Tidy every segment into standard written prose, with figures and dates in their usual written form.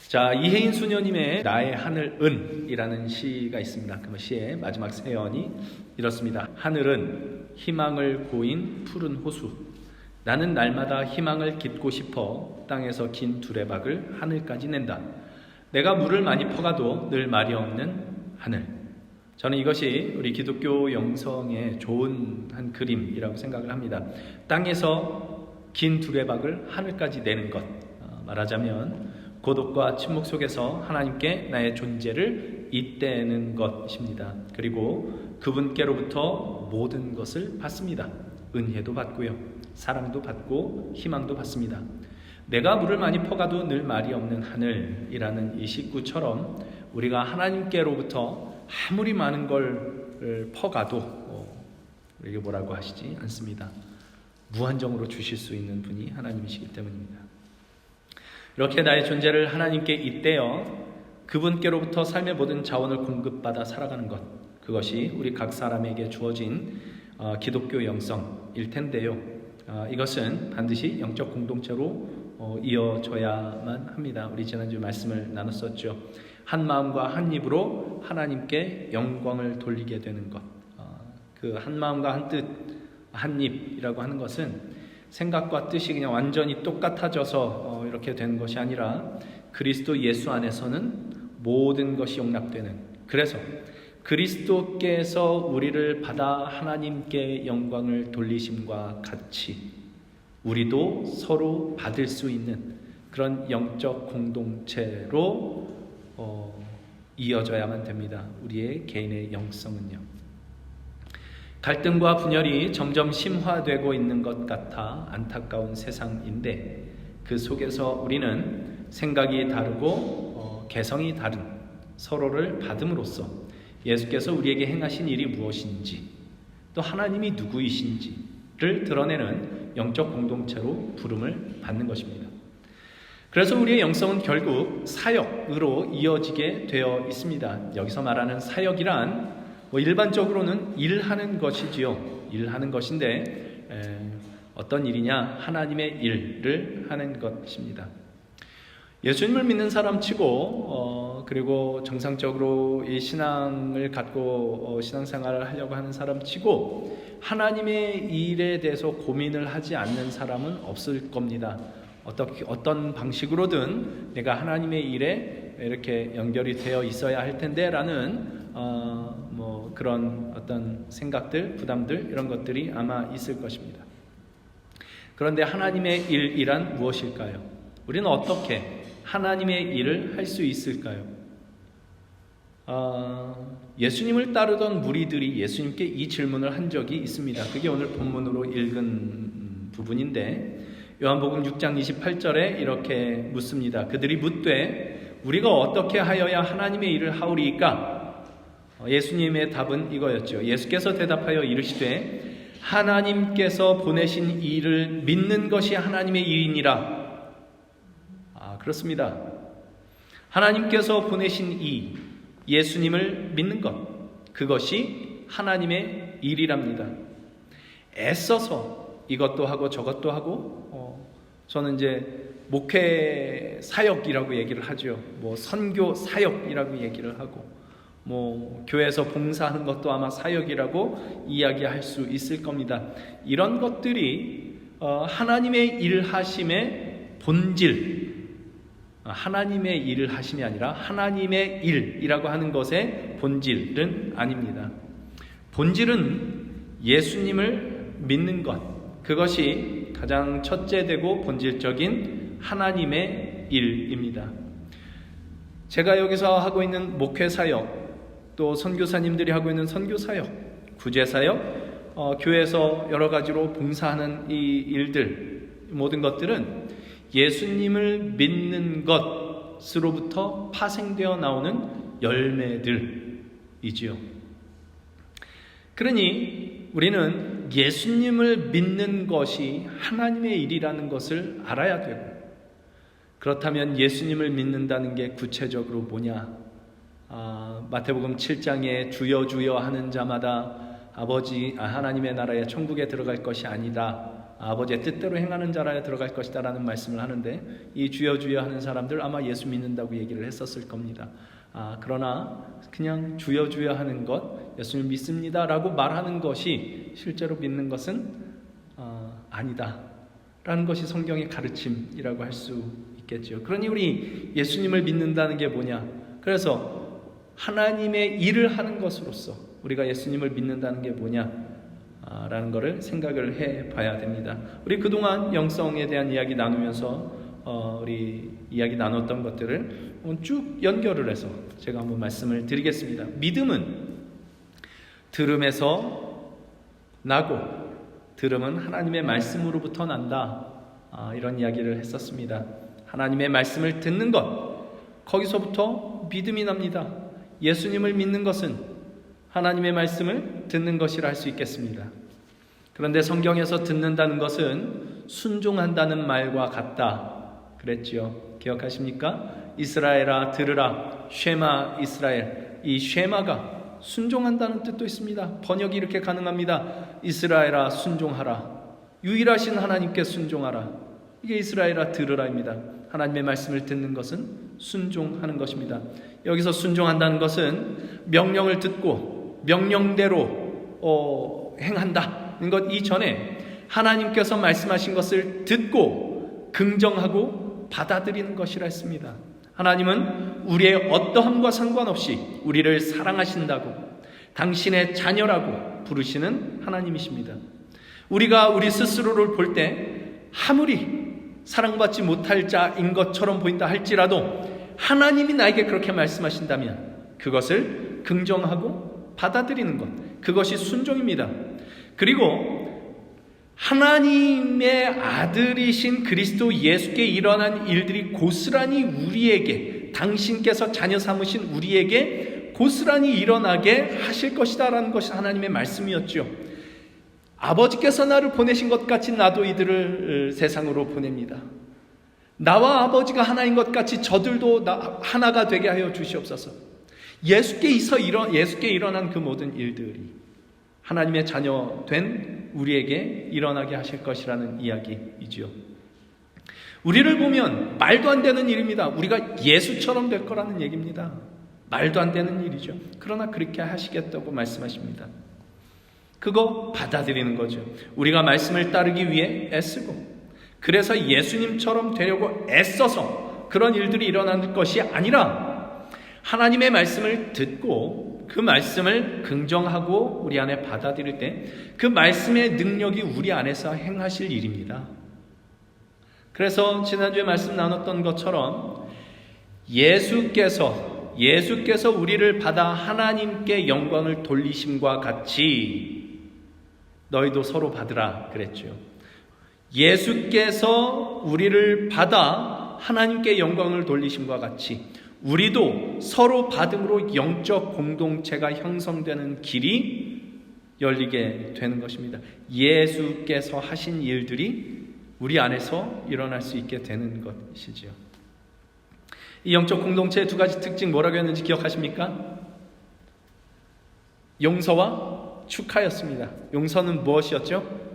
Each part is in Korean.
자, 이혜인 수녀님의 나의 하늘은이라는 시가 있습니다. 그 시의 마지막 세연이 이렇습니다. 하늘은 희망을 고인 푸른 호수. 나는 날마다 희망을 깃고 싶어 땅에서 긴 두레박을 하늘까지 낸다. 내가 물을 많이 퍼가도 늘 말이 없는 하늘. 저는 이것이 우리 기독교 영성의 좋은 한 그림이라고 생각을 합니다. 땅에서 긴 두레박을 하늘까지 내는 것. 말하자면 고독과 침묵 속에서 하나님께 나의 존재를 잇대는 것입니다. 그리고 그분께로부터 모든 것을 받습니다. 은혜도 받고요, 사랑도 받고 희망도 받습니다. 내가 물을 많이 퍼가도 늘 말이 없는 하늘이라는 이 식구처럼 우리가 하나님께로부터 아무리 많은 걸 퍼가도 우리에게 뭐라고 하시지 않습니다. 무한정으로 주실 수 있는 분이 하나님이시기 때문입니다. 이렇게 나의 존재를 하나님께 잇대어 그분께로부터 삶의 모든 자원을 공급받아 살아가는 것, 그것이 우리 각 사람에게 주어진 기독교 영성일 텐데요. 이것은 반드시 영적 공동체로 이어져야만 합니다. 우리 지난주 말씀을 나눴었죠. 한 마음과 한 입으로 하나님께 영광을 돌리게 되는 것. 그 한 마음과 한 뜻, 한 입이라고 하는 것은 생각과 뜻이 그냥 완전히 똑같아져서 이렇게 되는 것이 아니라 그리스도 예수 안에서는 모든 것이 용납되는, 그래서 그리스도께서 우리를 받아 하나님께 영광을 돌리심과 같이 우리도 서로 받을 수 있는 그런 영적 공동체로 이어져야만 됩니다. 우리의 개인의 영성은요. 갈등과 분열이 점점 심화되고 있는 것 같아 안타까운 세상인데, 그 속에서 우리는 생각이 다르고 개성이 다른 서로를 받음으로써 예수께서 우리에게 행하신 일이 무엇인지, 또 하나님이 누구이신지를 드러내는 영적 공동체로 부름을 받는 것입니다. 그래서 우리의 영성은 결국 사역으로 이어지게 되어 있습니다. 여기서 말하는 사역이란 일반적으로는 일하는 것이지요. 일하는 것인데 어떤 일이냐? 하나님의 일을 하는 것입니다. 예수님을 믿는 사람 치고 그리고 정상적으로 이 신앙을 갖고 신앙생활을 하려고 하는 사람 치고 하나님의 일에 대해서 고민을 하지 않는 사람은 없을 겁니다. 어떤 방식으로든 내가 하나님의 일에 이렇게 연결이 되어 있어야 할 텐데 라는 그런 어떤 생각들, 부담들, 이런 것들이 아마 있을 것입니다. 그런데 하나님의 일이란 무엇일까요? 우리는 어떻게 하나님의 일을 할 수 있을까요? 예수님을 따르던 무리들이 예수님께 이 질문을 한 적이 있습니다. 그게 오늘 본문으로 읽은 부분인데, 요한복음 6장 28절에 이렇게 묻습니다. 그들이 묻되 우리가 어떻게 하여야 하나님의 일을 하오리이까? 예수님의 답은 이거였죠. 예수께서 대답하여 이르시되 하나님께서 보내신 일을 믿는 것이 하나님의 일이니라. 그렇습니다. 하나님께서 보내신 이 예수님을 믿는 것, 그것이 하나님의 일이랍니다. 애써서 이것도 하고 저것도 하고 저는 이제 목회 사역이라고 얘기를 하죠. 선교 사역이라고 얘기를 하고 교회에서 봉사하는 것도 아마 사역이라고 이야기할 수 있을 겁니다. 이런 것들이 하나님의 일하심의 본질, 하나님의 일을 하심이 아니라 하나님의 일이라고 하는 것의 본질은 아닙니다. 본질은 예수님을 믿는 것, 그것이 가장 첫째되고 본질적인 하나님의 일입니다. 제가 여기서 하고 있는 목회 사역, 또 선교사님들이 하고 있는 선교사역, 구제사역, 교회에서 여러 가지로 봉사하는 이 일들, 모든 것들은 예수님을 믿는 것으로부터 파생되어 나오는 열매들이지요. 그러니 우리는 예수님을 믿는 것이 하나님의 일이라는 것을 알아야 되고, 그렇다면 예수님을 믿는다는 게 구체적으로 뭐냐? 마태복음 7장에 주여 주여 하는 자마다 아버지 하나님의 나라에 천국에 들어갈 것이 아니다 아버지의 뜻대로 행하는 자라야 들어갈 것이다 라는 말씀을 하는데, 이 주여 주여 하는 사람들 아마 예수 믿는다고 얘기를 했었을 겁니다. 그러나 그냥 주여 주여 하는 것, 예수를 믿습니다 라고 말하는 것이 실제로 믿는 것은 아니다 라는 것이 성경의 가르침이라고 할 수 있겠죠. 그러니 우리 예수님을 믿는다는 게 뭐냐? 그래서 하나님의 일을 하는 것으로서 우리가 예수님을 믿는다는 게 뭐냐? 라는 것을 생각을 해 봐야 됩니다. 우리 그동안 영성에 대한 이야기 나누면서 우리 이야기 나눴던 것들을 쭉 연결을 해서 제가 한번 말씀을 드리겠습니다. 믿음은 들음에서 나고 들음은 하나님의 말씀으로부터 난다. 이런 이야기를 했었습니다. 하나님의 말씀을 듣는 것, 거기서부터 믿음이 납니다. 예수님을 믿는 것은 하나님의 말씀을 듣는 것이라 할 수 있겠습니다. 그런데 성경에서 듣는다는 것은 순종한다는 말과 같다 그랬지요. 기억하십니까? 이스라엘아 들으라, 쉐마 이스라엘. 이 쉐마가 순종한다는 뜻도 있습니다. 번역이 이렇게 가능합니다. 이스라엘아 순종하라, 유일하신 하나님께 순종하라. 이게 이스라엘아 들으라입니다. 하나님의 말씀을 듣는 것은 순종하는 것입니다. 여기서 순종한다는 것은 명령을 듣고 명령대로 행한다는 것 이전에 하나님께서 말씀하신 것을 듣고 긍정하고 받아들이는 것이라 했습니다. 하나님은 우리의 어떠함과 상관없이 우리를 사랑하신다고, 당신의 자녀라고 부르시는 하나님이십니다. 우리가 우리 스스로를 볼 때 아무리 사랑받지 못할 자인 것처럼 보인다 할지라도 하나님이 나에게 그렇게 말씀하신다면 그것을 긍정하고 받아들이는 것, 그것이 순종입니다. 그리고 하나님의 아들이신 그리스도 예수께 일어난 일들이 고스란히 우리에게, 당신께서 자녀 삼으신 우리에게 고스란히 일어나게 하실 것이다 라는 것이 하나님의 말씀이었죠. 아버지께서 나를 보내신 것 같이 나도 이들을 세상으로 보냅니다. 나와 아버지가 하나인 것 같이 저들도 하나가 되게 하여 주시옵소서. 예수께 일어난 그 모든 일들이 하나님의 자녀 된 우리에게 일어나게 하실 것이라는 이야기이지요. 우리를 보면 말도 안 되는 일입니다. 우리가 예수처럼 될 거라는 얘기입니다. 말도 안 되는 일이죠. 그러나 그렇게 하시겠다고 말씀하십니다. 그거 받아들이는 거죠. 우리가 말씀을 따르기 위해 애쓰고, 그래서 예수님처럼 되려고 애써서 그런 일들이 일어나는 것이 아니라 하나님의 말씀을 듣고 그 말씀을 긍정하고 우리 안에 받아들일 때 그 말씀의 능력이 우리 안에서 행하실 일입니다. 그래서 지난주에 말씀 나눴던 것처럼 예수께서 우리를 받아 하나님께 영광을 돌리심과 같이 너희도 서로 받으라 그랬죠. 예수께서 우리를 받아 하나님께 영광을 돌리심과 같이 우리도 서로 받음으로 영적 공동체가 형성되는 길이 열리게 되는 것입니다. 예수께서 하신 일들이 우리 안에서 일어날 수 있게 되는 것이지요. 이 영적 공동체의 두 가지 특징 뭐라고 했는지 기억하십니까? 용서와 축하였습니다. 용서는 무엇이었죠?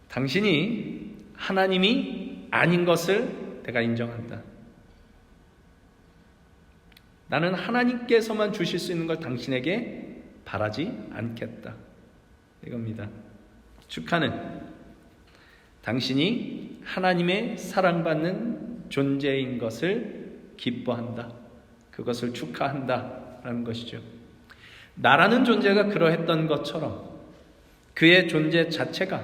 당신이 하나님이 아닌 것을 내가 인정한다. 나는 하나님께서만 주실 수 있는 걸 당신에게 바라지 않겠다. 이겁니다. 축하는 당신이 하나님의 사랑받는 존재인 것을 기뻐한다. 그것을 축하한다 라는 것이죠. 나라는 존재가 그러했던 것처럼 그의 존재 자체가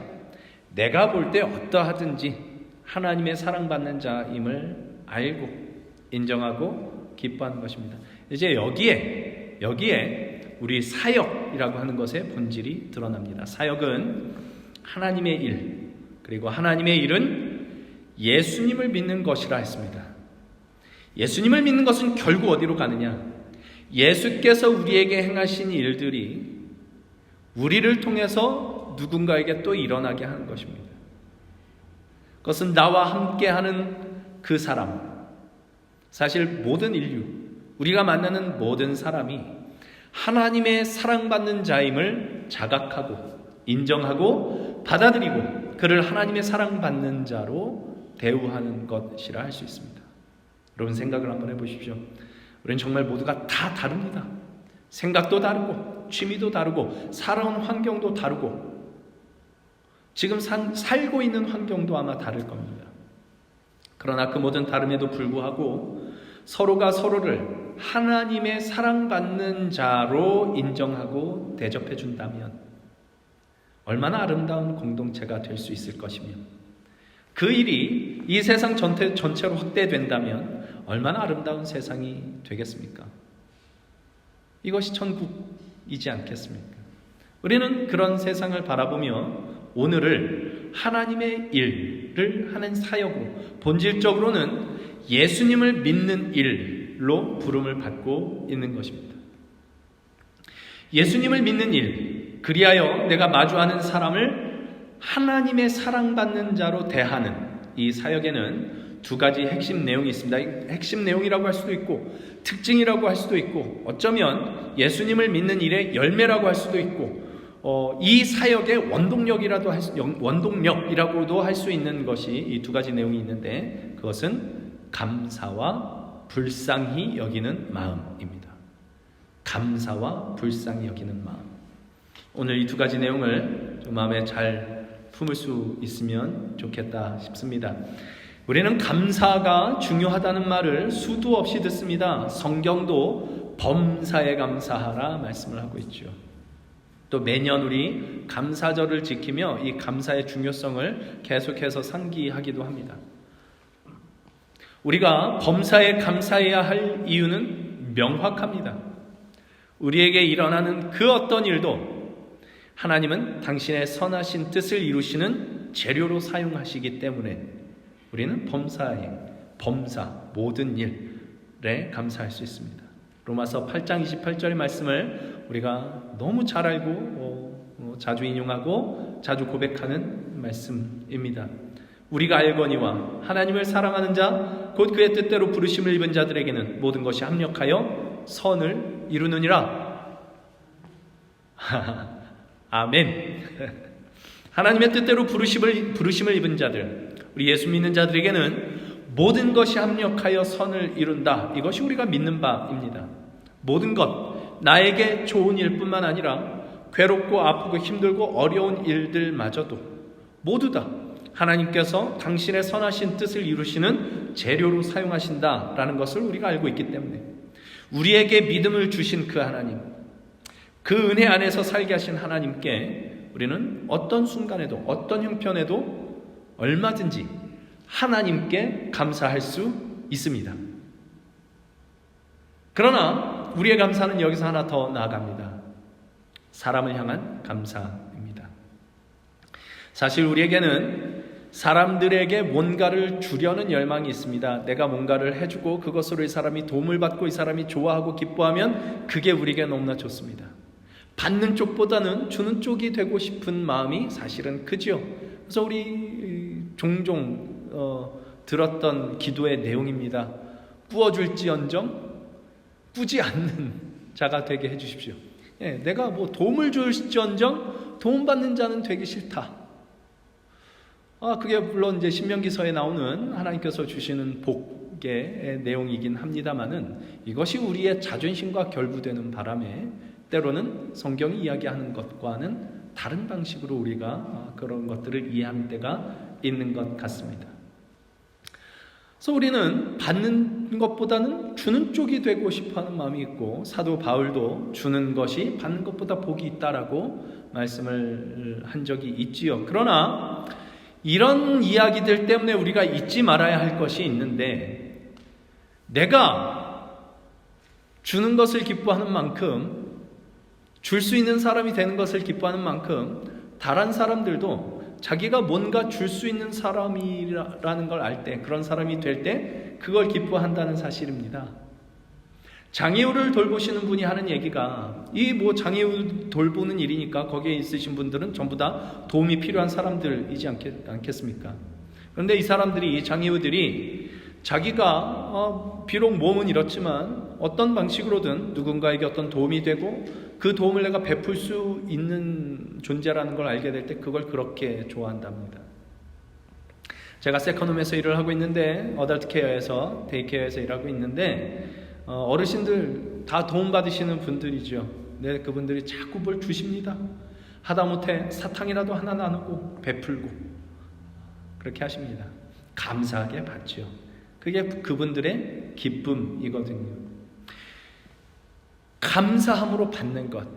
내가 볼 때 어떠하든지 하나님의 사랑받는 자임을 알고 인정하고 기뻐하는 것입니다. 이제 여기에 우리 사역이라고 하는 것의 본질이 드러납니다. 사역은 하나님의 일, 그리고 하나님의 일은 예수님을 믿는 것이라 했습니다. 예수님을 믿는 것은 결국 어디로 가느냐? 예수께서 우리에게 행하신 일들이 우리를 통해서 누군가에게 또 일어나게 하는 것입니다. 그것은 나와 함께하는 그 사람, 사실 모든 인류, 우리가 만나는 모든 사람이 하나님의 사랑받는 자임을 자각하고 인정하고 받아들이고 그를 하나님의 사랑받는 자로 대우하는 것이라 할 수 있습니다. 여러분 생각을 한번 해보십시오. 우리는 정말 모두가 다 다릅니다. 생각도 다르고 취미도 다르고 살아온 환경도 다르고 지금 살고 있는 환경도 아마 다를 겁니다. 그러나 그 모든 다름에도 불구하고 서로가 서로를 하나님의 사랑받는 자로 인정하고 대접해 준다면 얼마나 아름다운 공동체가 될 수 있을 것이며 그 일이 이 세상 전체로 확대된다면 얼마나 아름다운 세상이 되겠습니까? 이것이 천국이지 않겠습니까? 우리는 그런 세상을 바라보며 오늘을 하나님의 일을 하는 사역으로 본질적으로는 예수님을 믿는 일로 부름을 받고 있는 것입니다. 예수님을 믿는 일, 그리하여 내가 마주하는 사람을 하나님의 사랑받는 자로 대하는 이 사역에는 두 가지 핵심 내용이 있습니다. 핵심 내용이라고 할 수도 있고 특징이라고 할 수도 있고 어쩌면 예수님을 믿는 일의 열매라고 할 수도 있고 이 사역의 원동력이라고도 할 수 있는 것이 이 두 가지 내용이 있는데 그것은 감사와 불쌍히 여기는 마음입니다. 감사와 불쌍히 여기는 마음. 오늘 이 두 가지 내용을 좀 마음에 잘 품을 수 있으면 좋겠다 싶습니다. 우리는 감사가 중요하다는 말을 수도 없이 듣습니다. 성경도 범사에 감사하라 말씀을 하고 있죠. 또 매년 우리 감사절을 지키며 이 감사의 중요성을 계속해서 상기하기도 합니다. 우리가 범사에 감사해야 할 이유는 명확합니다. 우리에게 일어나는 그 어떤 일도 하나님은 당신의 선하신 뜻을 이루시는 재료로 사용하시기 때문에 우리는 범사 모든 일에 감사할 수 있습니다. 로마서 8장 28절의 말씀을 우리가 너무 잘 알고 자주 인용하고 자주 고백하는 말씀입니다. 우리가 알거니와 하나님을 사랑하는 자 곧 그의 뜻대로 부르심을 입은 자들에게는 모든 것이 합력하여 선을 이루느니라. 아멘. 하나님의 뜻대로 부르심을 입은 자들, 우리 예수 믿는 자들에게는 모든 것이 합력하여 선을 이룬다. 이것이 우리가 믿는 바입니다. 모든 것, 나에게 좋은 일뿐만 아니라 괴롭고 아프고 힘들고 어려운 일들마저도 모두 다 하나님께서 당신의 선하신 뜻을 이루시는 재료로 사용하신다라는 것을 우리가 알고 있기 때문에 우리에게 믿음을 주신 그 하나님, 그 은혜 안에서 살게 하신 하나님께 우리는 어떤 순간에도 어떤 형편에도 얼마든지 하나님께 감사할 수 있습니다. 그러나 우리의 감사는 여기서 하나 더 나아갑니다. 사람을 향한 감사입니다. 사실 우리에게는 사람들에게 뭔가를 주려는 열망이 있습니다. 내가 뭔가를 해주고 그것으로 이 사람이 도움을 받고 이 사람이 좋아하고 기뻐하면 그게 우리에게 너무나 좋습니다. 받는 쪽보다는 주는 쪽이 되고 싶은 마음이 사실은 크지요. 그래서 우리 종종 들었던 기도의 내용입니다. 꾸어줄지언정 꾸지 않는 자가 되게 해주십시오. 내가 뭐 도움을 줄지언정 도움받는 자는 되기 싫다. 그게 물론 이제 신명기서에 나오는 하나님께서 주시는 복의 내용이긴 합니다만은 이것이 우리의 자존심과 결부되는 바람에 때로는 성경이 이야기하는 것과는 다른 방식으로 우리가 그런 것들을 이해하는 때가 있는 것 같습니다. 그래서 우리는 받는 것보다는 주는 쪽이 되고 싶어하는 마음이 있고 사도 바울도 주는 것이 받는 것보다 복이 있다라고 말씀을 한 적이 있지요. 그러나 이런 이야기들 때문에 우리가 잊지 말아야 할 것이 있는데 내가 주는 것을 기뻐하는 만큼 줄 수 있는 사람이 되는 것을 기뻐하는 만큼 다른 사람들도 자기가 뭔가 줄 수 있는 사람이라는 걸 알 때 그런 사람이 될 때 그걸 기뻐한다는 사실입니다. 장애우를 돌보시는 분이 하는 얘기가 이 뭐 장애우 돌보는 일이니까 거기에 있으신 분들은 전부 다 도움이 필요한 사람들이지 않겠습니까? 그런데 이 사람들이, 이 장애우들이 자기가 비록 몸은 이렇지만 어떤 방식으로든 누군가에게 어떤 도움이 되고 그 도움을 내가 베풀 수 있는 존재라는 걸 알게 될 때 그걸 그렇게 좋아한답니다. 제가 세컨홈에서 일을 하고 있는데, 어덜트 케어에서, 데이케어에서 일하고 있는데, 어르신들 다 도움받으시는 분들이죠. 네, 그분들이 자꾸 뭘 주십니다. 하다못해 사탕이라도 하나 나누고 베풀고 그렇게 하십니다. 감사하게 받죠. 그게 그분들의 기쁨이거든요. 감사함으로 받는 것,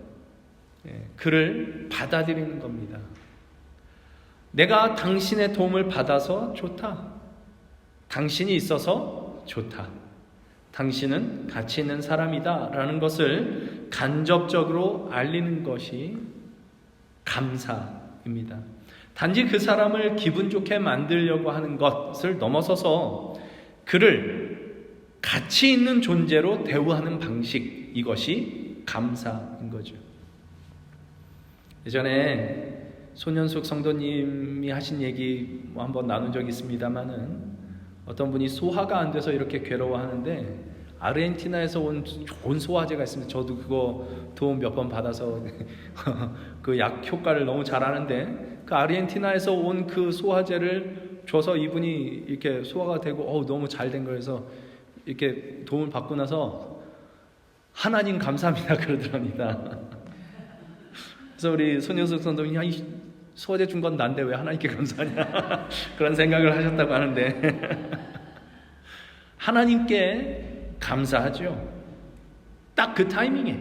그를 받아들이는 겁니다. 내가 당신의 도움을 받아서 좋다. 당신이 있어서 좋다. 당신은 가치 있는 사람이다 라는 것을 간접적으로 알리는 것이 감사입니다. 단지 그 사람을 기분 좋게 만들려고 하는 것을 넘어서서 그를 가치 있는 존재로 대우하는 방식, 이것이 감사인 거죠. 예전에 손현숙 성도님이 하신 얘기 한번 나눈 적이 있습니다만은, 어떤 분이 소화가 안 돼서 이렇게 괴로워하는데 아르헨티나에서 온 좋은 소화제가 있습니다. 저도 그거 도움 몇 번 받아서 그 약 효과를 너무 잘 아는데, 그 아르헨티나에서 온 그 소화제를 줘서 이분이 이렇게 소화가 되고 너무 잘 된 거여서 이렇게 도움을 받고 나서 하나님 감사합니다 그러더랍니다. 그래서 우리 손효숙 선동이 이 소화제 준 건 난데 왜 하나님께 감사하냐 그런 생각을 하셨다고 하는데 하나님께 감사하죠. 딱 그 타이밍에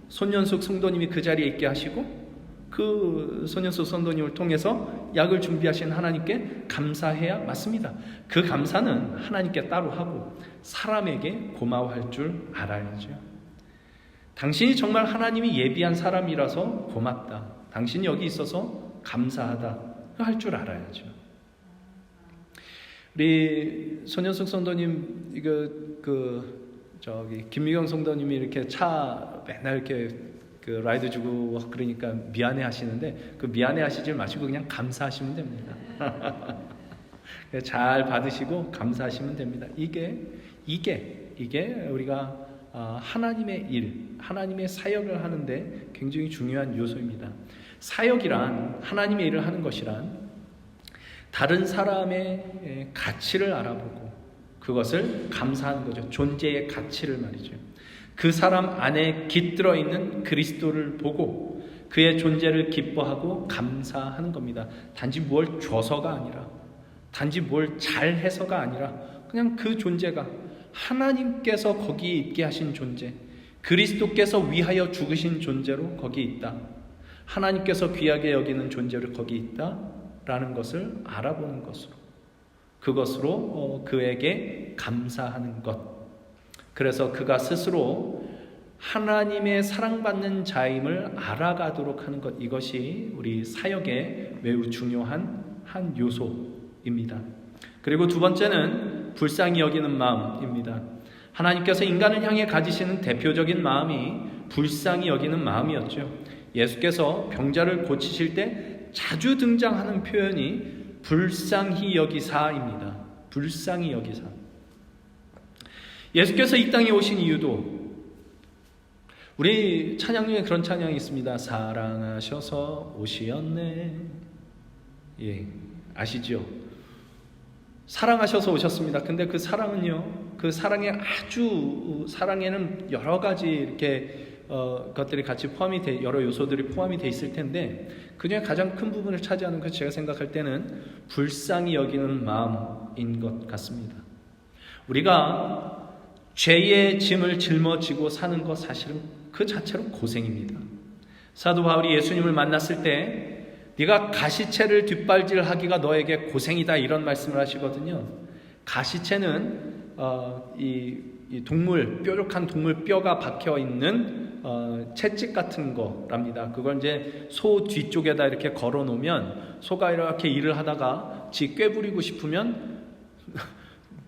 손현숙 성도님이 그 자리에 있게 하시고, 그 손현숙 성도님을 통해서 약을 준비하신 하나님께 감사해야 맞습니다. 그 감사는 하나님께 따로 하고 사람에게 고마워할 줄 알아야죠. 당신이 정말 하나님이 예비한 사람이라서 고맙다, 당신이 여기 있어서 감사하다 할 줄 알아야죠. 우리 손현숙 성도님, 김미경 성도님이 이렇게 차 맨날 이렇게 그 라이드 주고 그러니까 미안해 하시는데, 그 미안해 하시지 마시고 그냥 감사하시면 됩니다. 잘 받으시고 감사하시면 됩니다. 이게 우리가 하나님의 일, 하나님의 사역을 하는데 굉장히 중요한 요소입니다. 사역이란, 하나님의 일을 하는 것이란 다른 사람의 가치를 알아보고 그것을 감사하는 거죠. 존재의 가치를 말이죠. 그 사람 안에 깃들어 있는 그리스도를 보고 그의 존재를 기뻐하고 감사하는 겁니다. 단지 뭘 줘서가 아니라, 단지 뭘 잘해서가 아니라, 그냥 그 존재가 하나님께서 거기 있게 하신 존재, 그리스도께서 위하여 죽으신 존재로 거기 있다, 하나님께서 귀하게 여기는 존재로 거기 있다라는 것을 알아보는 것으로, 그것으로 그에게 감사하는 것. 그래서 그가 스스로 하나님의 사랑받는 자임을 알아가도록 하는 것, 이것이 우리 사역에 매우 중요한 한 요소입니다. 그리고 두 번째는 불쌍히 여기는 마음입니다. 하나님께서 인간을 향해 가지시는 대표적인 마음이 불쌍히 여기는 마음이었죠. 예수께서 병자를 고치실 때 자주 등장하는 표현이 불쌍히 여기사입니다. 불쌍히 여기사. 예수께서 이 땅에 오신 이유도, 우리 찬양 중에 그런 찬양이 있습니다. 사랑하셔서 오시었네. 아시죠? 사랑하셔서 오셨습니다. 근데 그 사랑은요, 그 사랑에는 여러 가지 이렇게 것들이 같이 여러 요소들이 포함이 돼 있을 텐데, 그중에 가장 큰 부분을 차지하는 것, 제가 생각할 때는 불쌍히 여기는 마음인 것 같습니다. 우리가 죄의 짐을 짊어지고 사는 것, 사실은 그 자체로 고생입니다. 사도 바울이 예수님을 만났을 때 네가 가시채를 뒷발질하기가 너에게 고생이다, 이런 말씀을 하시거든요. 가시채는 이 동물, 뾰족한 동물 뼈가 박혀 있는 채찍 같은 거랍니다. 그걸 이제 소 뒤쪽에다 이렇게 걸어 놓으면 소가 이렇게 일을 하다가 지 꾀부리고 싶으면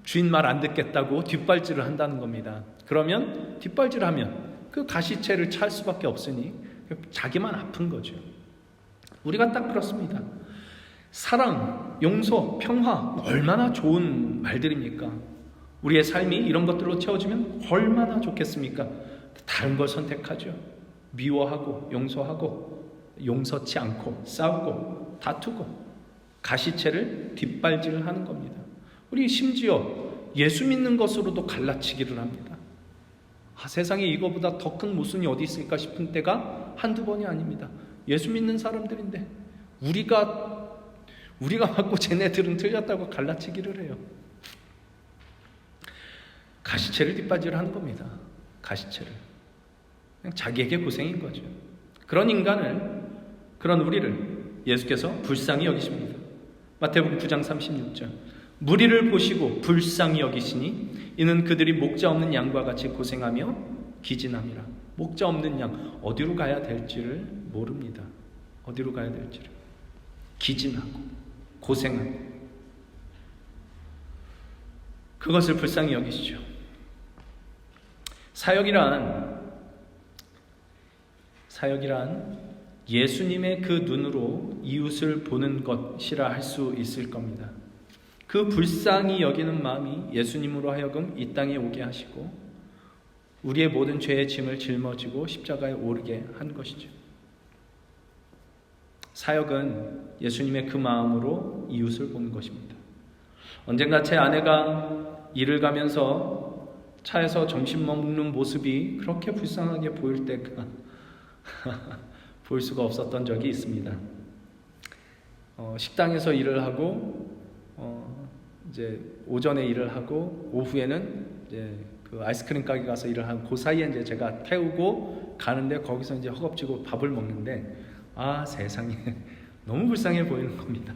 주인 말 안 듣겠다고 뒷발질을 한다는 겁니다. 그러면 뒷발질을 하면 그 가시채를 찰 수밖에 없으니 자기만 아픈 거죠. 우리가 딱 그렇습니다. 사랑, 용서, 평화, 얼마나 좋은 말들입니까? 우리의 삶이 이런 것들로 채워지면 얼마나 좋겠습니까? 다른 걸 선택하죠. 미워하고 용서하고 용서치 않고 싸우고 다투고 가시체를 뒷발질을 하는 겁니다. 우리 심지어 예수 믿는 것으로도 갈라치기를 합니다. 세상에 이거보다 더 큰 모순이 어디 있을까 싶은 때가 한두 번이 아닙니다. 예수 믿는 사람들인데 우리가 맞고 쟤네들은 틀렸다고 갈라치기를 해요. 가시체를 뒷바지를 하는 겁니다. 가시체를. 그냥 자기에게 고생인 거죠. 그런 인간을, 그런 우리를 예수께서 불쌍히 여기십니다. 마태복음 9장 36절. 무리를 보시고 불쌍히 여기시니 이는 그들이 목자 없는 양과 같이 고생하며 기진함이라. 목자 없는 양, 어디로 가야 될지를 모릅니다. 어디로 가야 될지를. 기진하고 고생하고 그것을 불쌍히 여기시죠. 사역이란 예수님의 그 눈으로 이웃을 보는 것이라 할 수 있을 겁니다. 그 불쌍히 여기는 마음이 예수님으로 하여금 이 땅에 오게 하시고 우리의 모든 죄의 짐을 짊어지고 십자가에 오르게 한 것이죠. 사역은 예수님의 그 마음으로 이웃을 보는 것입니다. 언젠가 제 아내가 일을 가면서 차에서 점심 먹는 모습이 그렇게 불쌍하게 보일 때가 볼 수가 없었던 적이 있습니다. 식당에서 일을 하고 이제 오전에 일을 하고 오후에는 이제 그 아이스크림 가게 가서 일을 하고 그 사이에 이제 제가 태우고 가는데 거기서 이제 허겁지겁 밥을 먹는데 세상에 너무 불쌍해 보이는 겁니다.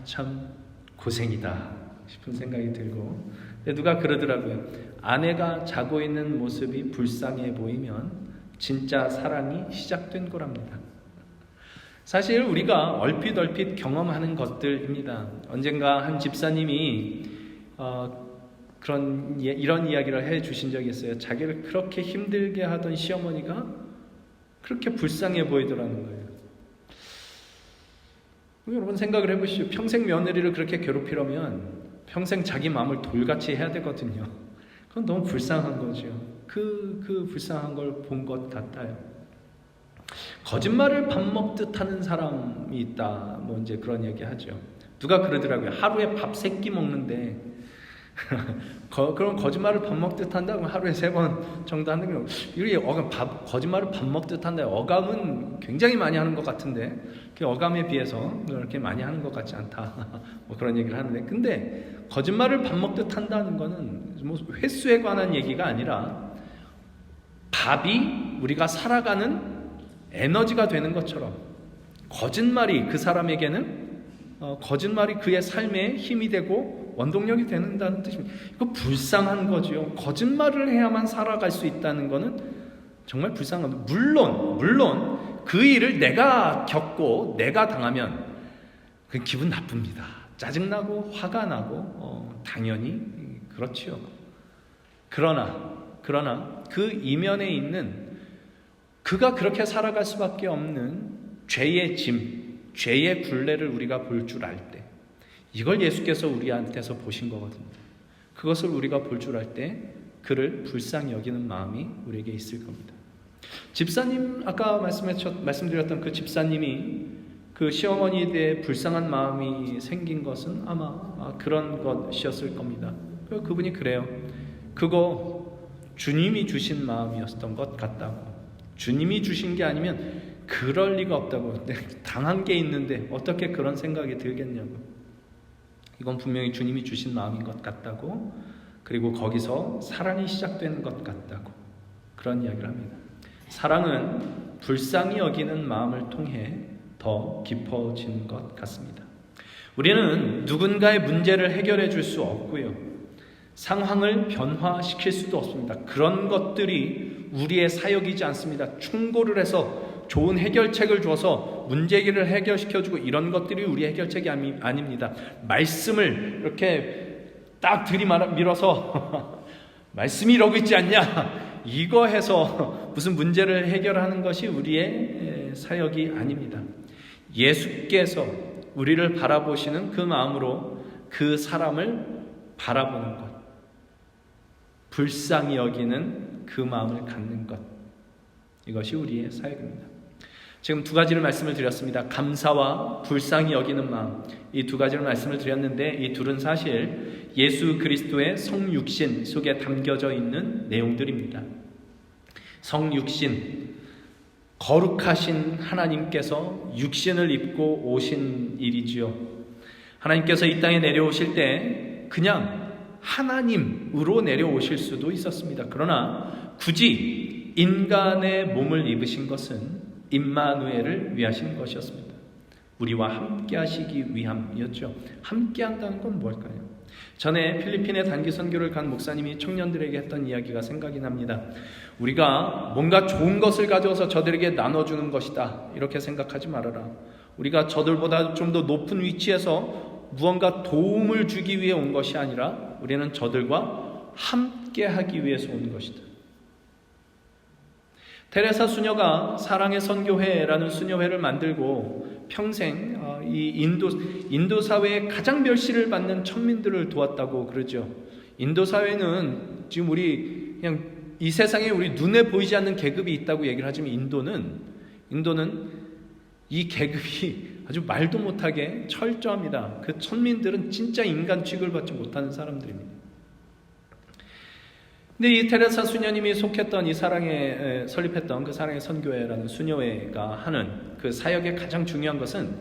참 고생이다 싶은 생각이 들고, 근데 누가 그러더라고요. 아내가 자고 있는 모습이 불쌍해 보이면 진짜 사랑이 시작된 거랍니다. 사실 우리가 얼핏 경험하는 것들입니다. 언젠가 한 집사님이 이런 이야기를 해주신 적이 있어요. 자기를 그렇게 힘들게 하던 시어머니가 그렇게 불쌍해 보이더라는 거예요. 여러분 생각을 해보시죠. 평생 며느리를 그렇게 괴롭히려면 평생 자기 마음을 돌같이 해야 되거든요. 그건 너무 불쌍한 거죠. 그 불쌍한 걸 본 것 같아요. 거짓말을 밥 먹듯 하는 사람이 있다. 뭐 이제 그런 얘기 하죠. 누가 그러더라고요. 하루에 밥 3끼 먹는데 그런 거짓말을 밥 먹듯 한다고 하루에 3번 정도 하는 거. 이게 거짓말을 밥 먹듯 한다. 어감은 굉장히 많이 하는 것 같은데 그 어감에 비해서 그렇게 많이 하는 것 같지 않다. 뭐 그런 얘기를 하는데, 근데 거짓말을 밥 먹듯 한다는 거는 뭐 횟수에 관한 얘기가 아니라 밥이 우리가 살아가는 에너지가 되는 것처럼 거짓말이 그 사람에게는 거짓말이 그의 삶에 힘이 되고 원동력이 된다는 뜻입니다. 이거 불쌍한 거죠. 거짓말을 해야만 살아갈 수 있다는 거는 정말 불쌍한 거죠. 물론 그 일을 내가 겪고 내가 당하면 그 기분 나쁩니다. 짜증나고 화가 나고 당연히 그렇지요. 그러나 그 이면에 있는 그가 그렇게 살아갈 수밖에 없는 죄의 짐, 죄의 굴레를 우리가 볼 줄 알 때, 이걸 예수께서 우리한테서 보신 거거든요. 그것을 우리가 볼 줄 알 때 그를 불쌍히 여기는 마음이 우리에게 있을 겁니다. 집사님, 아까 말씀드렸던 그 집사님이 그 시어머니에 대해 불쌍한 마음이 생긴 것은 아마 그런 것이었을 겁니다. 그분이 그래요. 그거 주님이 주신 마음이었던 것 같다고. 주님이 주신 게 아니면 그럴 리가 없다고. 당한 게 있는데 어떻게 그런 생각이 들겠냐고. 이건 분명히 주님이 주신 마음인 것 같다고. 그리고 거기서 사랑이 시작되는 것 같다고. 그런 이야기를 합니다. 사랑은 불쌍히 여기는 마음을 통해 더 깊어지는 것 같습니다. 우리는 누군가의 문제를 해결해 줄 수 없고요. 상황을 변화시킬 수도 없습니다. 그런 것들이 우리의 사역이지 않습니다. 충고를 해서 좋은 해결책을 줘서 문제를 해결시켜주고 이런 것들이 우리의 해결책이 아닙니다. 말씀을 이렇게 딱 들이밀어서 말씀이 이러고 있지 않냐, 이거 해서 무슨 문제를 해결하는 것이 우리의 사역이 아닙니다. 예수께서 우리를 바라보시는 그 마음으로 그 사람을 바라보는 것, 불쌍히 여기는 그 마음을 갖는 것, 이것이 우리의 사역입니다. 지금 두 가지를 말씀을 드렸습니다. 감사와 불쌍히 여기는 마음, 이 두 가지를 말씀을 드렸는데 이 둘은 사실 예수 그리스도의 성육신 속에 담겨져 있는 내용들입니다. 성육신, 거룩하신 하나님께서 육신을 입고 오신 일이지요. 하나님께서 이 땅에 내려오실 때 그냥 하나님으로 내려오실 수도 있었습니다. 그러나 굳이 인간의 몸을 입으신 것은 임마누엘을 위하신 것이었습니다. 우리와 함께 하시기 위함이었죠. 함께 한다는 건 뭘까요? 전에 필리핀에 단기 선교를 간 목사님이 청년들에게 했던 이야기가 생각이 납니다. 우리가 뭔가 좋은 것을 가져와서 저들에게 나눠주는 것이다, 이렇게 생각하지 말아라. 우리가 저들보다 좀 더 높은 위치에서 무언가 도움을 주기 위해 온 것이 아니라 우리는 저들과 함께 하기 위해서 온 것이다. 테레사 수녀가 사랑의 선교회라는 수녀회를 만들고 평생 이 인도 사회의 가장 멸시를 받는 천민들을 도왔다고 그러죠. 인도 사회는 지금 우리 그냥 이 세상에 우리 눈에 보이지 않는 계급이 있다고 얘기를 하지만 인도는 이 계급이 아주 말도 못하게 철저합니다. 그 천민들은 진짜 인간 취급을 받지 못하는 사람들입니다. 근데 이 테레사 수녀님이 속했던 이 설립했던 그 사랑의 선교회라는 수녀회가 하는 그 사역의 가장 중요한 것은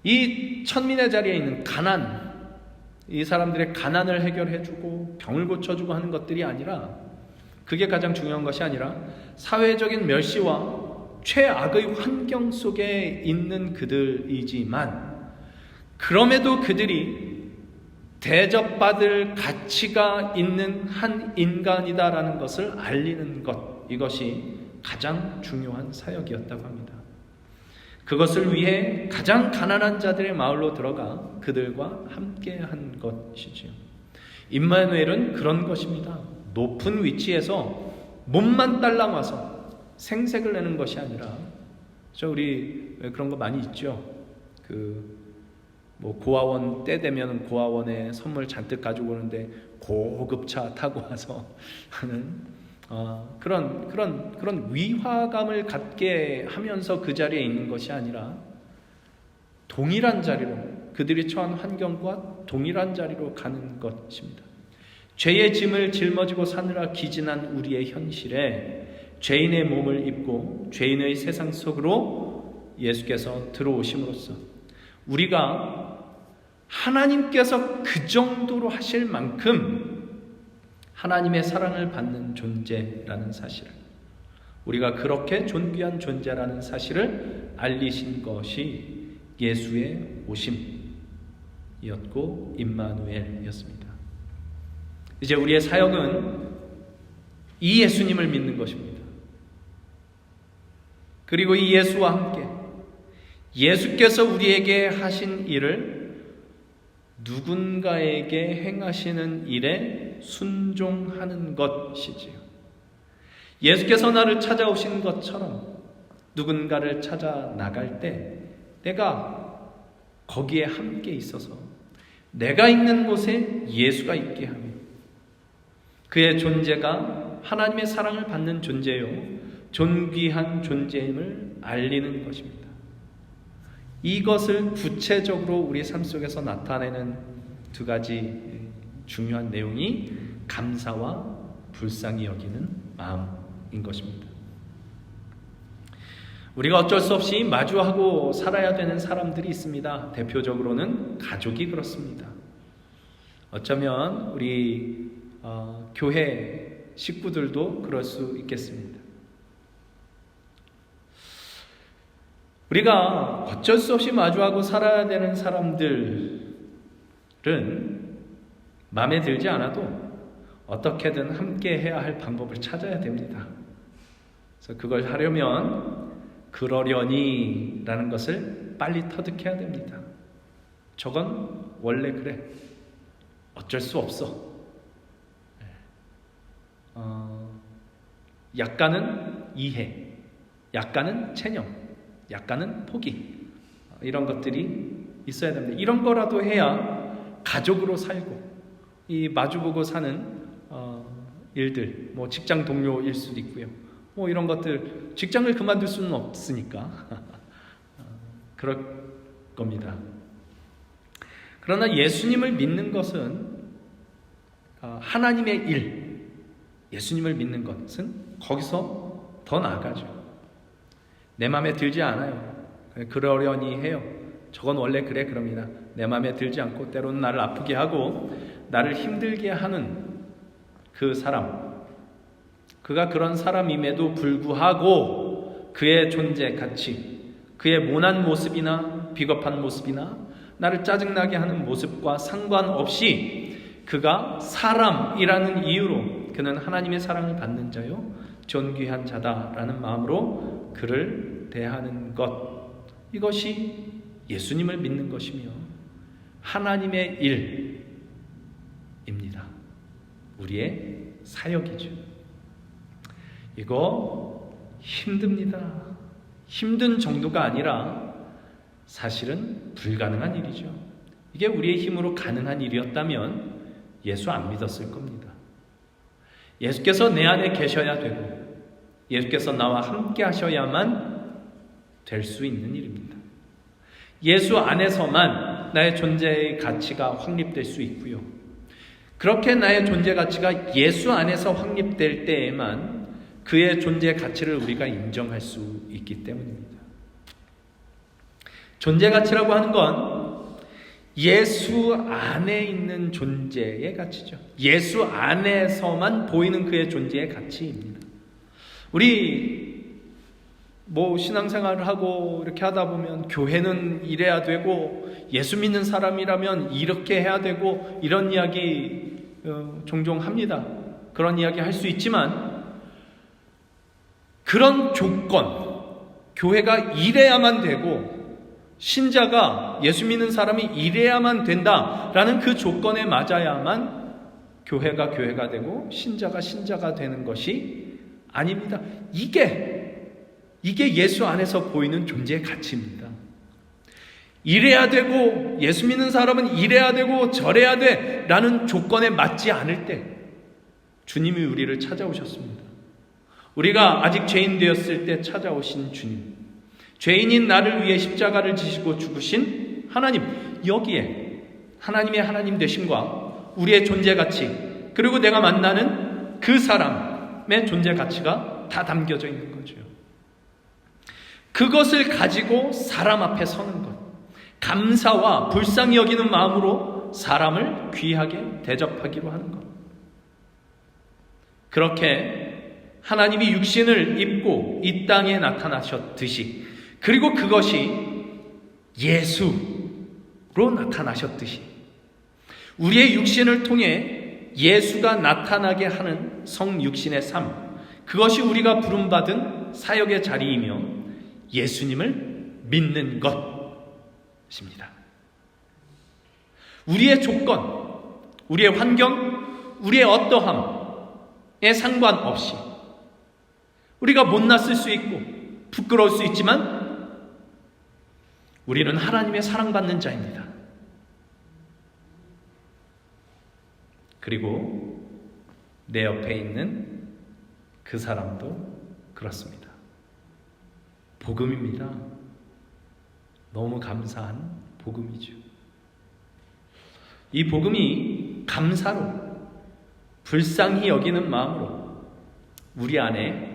이 천민의 자리에 있는 가난, 이 사람들의 가난을 해결해주고 병을 고쳐주고 하는 것들이 아니라, 그게 가장 중요한 것이 아니라 사회적인 멸시와 최악의 환경 속에 있는 그들이지만 그럼에도 그들이 대접받을 가치가 있는 한 인간이다라는 것을 알리는 것, 이것이 가장 중요한 사역이었다고 합니다. 그것을 위해 가장 가난한 자들의 마을로 들어가 그들과 함께한 것이지요. 임마누엘은 그런 것입니다. 높은 위치에서 몸만 딸랑와서 생색을 내는 것이 아니라, 우리 그런 거 많이 있죠. 고아원 때 되면 고아원에 선물 잔뜩 가지고 오는데 고급차 타고 와서 하는 그런 위화감을 갖게 하면서 그 자리에 있는 것이 아니라 동일한 자리로, 그들이 처한 환경과 동일한 자리로 가는 것입니다. 죄의 짐을 짊어지고 사느라 기진한 우리의 현실에 죄인의 몸을 입고 죄인의 세상 속으로 예수께서 들어오심으로써 우리가 하나님께서 그 정도로 하실 만큼 하나님의 사랑을 받는 존재라는 사실을, 우리가 그렇게 존귀한 존재라는 사실을 알리신 것이 예수의 오심이었고 임마누엘이었습니다. 이제 우리의 사역은 이 예수님을 믿는 것입니다. 그리고 이 예수와 함께 예수께서 우리에게 하신 일을 누군가에게 행하시는 일에 순종하는 것이지요. 예수께서 나를 찾아오신 것처럼 누군가를 찾아 나갈 때 내가 거기에 함께 있어서 내가 있는 곳에 예수가 있게 하며 그의 존재가 하나님의 사랑을 받는 존재요 존귀한 존재임을 알리는 것입니다. 이것을 구체적으로 우리 삶 속에서 나타내는 두 가지 중요한 내용이 감사와 불쌍히 여기는 마음인 것입니다. 우리가 어쩔 수 없이 마주하고 살아야 되는 사람들이 있습니다. 대표적으로는 가족이 그렇습니다. 어쩌면 우리 교회 식구들도 그럴 수 있겠습니다. 우리가 어쩔 수 없이 마주하고 살아야 되는 사람들은 마음에 들지 않아도 어떻게든 함께 해야 할 방법을 찾아야 됩니다. 그래서 그걸 하려면 그러려니 라는 것을 빨리 터득해야 됩니다. 저건 원래 그래. 어쩔 수 없어. 약간은 이해, 약간은 체념, 약간은 포기, 이런 것들이 있어야 됩니다. 이런 거라도 해야 가족으로 살고 이 마주보고 사는 일들, 직장 동료일 수도 있고요. 뭐 이런 것들, 직장을 그만둘 수는 없으니까 그럴 겁니다. 그러나 예수님을 믿는 것은 하나님의 일, 예수님을 믿는 것은 거기서 더 나아가죠. 내 마음에 들지 않아요. 그러려니 해요. 저건 원래 그래 그럽니다. 내 마음에 들지 않고 때로는 나를 아프게 하고 나를 힘들게 하는 그 사람, 그가 그런 사람임에도 불구하고 그의 존재 가치, 그의 모난 모습이나 비겁한 모습이나 나를 짜증나게 하는 모습과 상관없이 그가 사람이라는 이유로 그는 하나님의 사랑을 받는 자요 존귀한 자다라는 마음으로 그를 대하는 것, 이것이 예수님을 믿는 것이며 하나님의 일입니다. 우리의 사역이죠. 이거 힘듭니다. 힘든 정도가 아니라 사실은 불가능한 일이죠. 이게 우리의 힘으로 가능한 일이었다면 예수 안 믿었을 겁니다. 예수께서 내 안에 계셔야 되고 예수께서 나와 함께 하셔야만 될 수 있는 일입니다. 예수 안에서만 나의 존재의 가치가 확립될 수 있고요. 그렇게 나의 존재 가치가 예수 안에서 확립될 때에만 그의 존재 가치를 우리가 인정할 수 있기 때문입니다. 존재 가치라고 하는 건 예수 안에 있는 존재의 가치죠. 예수 안에서만 보이는 그의 존재의 가치입니다. 우리 신앙생활을 하고 이렇게 하다 보면 교회는 이래야 되고 예수 믿는 사람이라면 이렇게 해야 되고 이런 이야기 종종 합니다. 그런 이야기 할 수 있지만 그런 조건, 교회가 이래야만 되고 신자가 예수 믿는 사람이 이래야만 된다라는 그 조건에 맞아야만 교회가 교회가 되고 신자가 신자가 되는 것이 아닙니다. 이게 예수 안에서 보이는 존재의 가치입니다. 이래야 되고 예수 믿는 사람은 이래야 되고 저래야 돼 라는 조건에 맞지 않을 때 주님이 우리를 찾아오셨습니다. 우리가 아직 죄인 되었을 때 찾아오신 주님, 죄인인 나를 위해 십자가를 지시고 죽으신 하나님, 여기에 하나님의 하나님 되심과 우리의 존재 가치, 그리고 내가 만나는 그 사람의 존재 가치가 다 담겨져 있는 거죠. 그것을 가지고 사람 앞에 서는 것, 감사와 불쌍히 여기는 마음으로 사람을 귀하게 대접하기로 하는 것, 그렇게 하나님이 육신을 입고 이 땅에 나타나셨듯이, 그리고 그것이 예수로 나타나셨듯이 우리의 육신을 통해 예수가 나타나게 하는 성육신의 삶, 그것이 우리가 부름받은 사역의 자리이며 예수님을 믿는 것입니다. 우리의 조건, 우리의 환경, 우리의 어떠함에 상관없이 우리가 못났을 수 있고 부끄러울 수 있지만 우리는 하나님의 사랑받는 자입니다. 그리고 내 옆에 있는 그 사람도 그렇습니다. 복음입니다. 너무 감사한 복음이죠. 이 복음이 감사로, 불쌍히 여기는 마음으로 우리 안에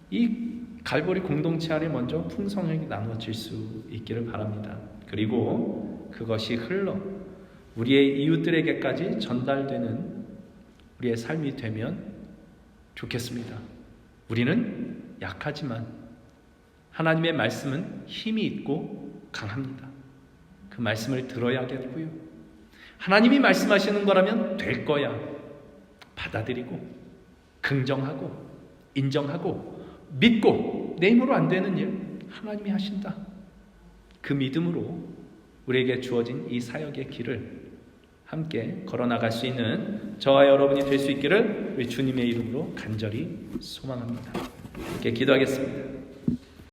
이 갈보리 공동체 안에 먼저 풍성하게 나눠질 수 있기를 바랍니다. 그리고 그것이 흘러 우리의 이웃들에게까지 전달되는 우리의 삶이 되면 좋겠습니다. 우리는 약하지만 하나님의 말씀은 힘이 있고 강합니다. 그 말씀을 들어야겠고요. 하나님이 말씀하시는 거라면 될 거야. 받아들이고 긍정하고 인정하고 믿고 내 힘으로 안 되는 일 하나님이 하신다. 그 믿음으로 우리에게 주어진 이 사역의 길을 함께 걸어나갈 수 있는 저와 여러분이 될 수 있기를 우리 주님의 이름으로 간절히 소망합니다. 이렇게 기도하겠습니다.